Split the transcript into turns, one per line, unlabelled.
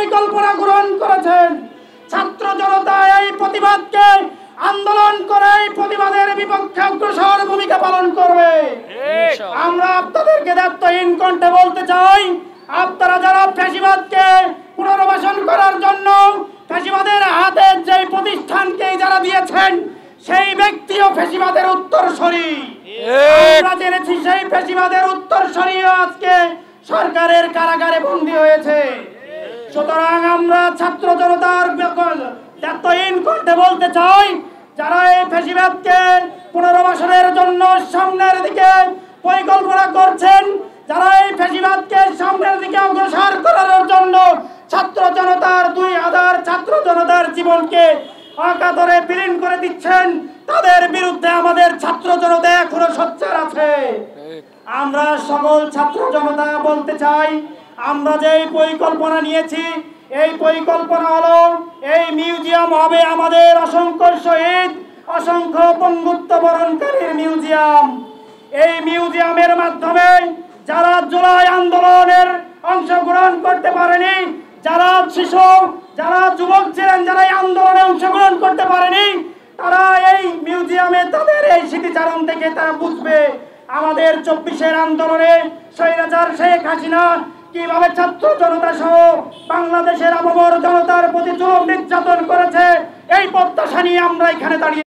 পরিকল্পনা গ্রহণ করেছেন। ছাত্র জনতা এই প্রতিবাদকে আন্দোলন করে এই প্রতিবাদের বিপক্ষে অগ্রসর ভূমিকা পালন করবে। আমরা আপনাদেরকে দায়িত্বহীন কণ্ঠে বলতে চাই, আপনারা যারা ফ্যাসিবাদকে পুনর্বাসন করার জন্য ফ্যাসিবাদের হাতে যে প্রতিষ্ঠানকে যারা দিয়েছেন, সেই ব্যক্তিও ফ্যাসিবাদের উত্তরসূরি। আমরা জেনেছি সেই ফ্যাসিবাদের উত্তরসূরিও আজকে সরকারের কারাগারে বন্দী হয়েছে। সুতরাং আমরা ছাত্র জনতার দায়িত্বহীন কণ্ঠে বলতে চাই, যারা এই ফ্যাসিবাদকে পুনর্বাসনের জন্য সামনের দিকে পরিকল্পনা করছেন, যারা এই ফ্যাসিবাদকে সামনের দিকে অগ্রসর করার জন্য ছাত্র জনতার 2000 ছাত্র জনতার জীবনকে অকাতরে বিলীন করে দিচ্ছেন, তাদের বিরুদ্ধে আমাদের ছাত্র জনতা এখনো সোচ্চার আছে। আমরা সকল ছাত্র জনতা বলতে চাই, আমরা যে পরিকল্পনা নিয়েছি, এই পরিকল্পনা হলো এই মিউজিয়াম হবে আমাদের অসংখ্য শহীদ, অসংখ্য বঙ্গুত্ব বরণকারীর মিউজিয়াম। এই মিউজিয়ামের মাধ্যমে যারা জুলাই আন্দোলনের অংশগ্রহণ করতে পারেনি, যারা শিশু, যারা যুবক ছিলেন, যারা এই আন্দোলনে অংশগ্রহণ করতে পারেনি, তারা এই মিউজিয়ামে তাদের এই স্মৃতিচারণ থেকে তারা বুঝবে আমাদের 24-এর আন্দোলনে স্বৈরাচার শেখ হাসিনা কিভাবে ছাত্র জনতা সহ বাংলাদেশের আপামর জনতার প্রতি জুলুম নির্যাতন করেছে। এই প্রত্যাশা নিয়ে আমরা এখানে দাঁড়িয়ে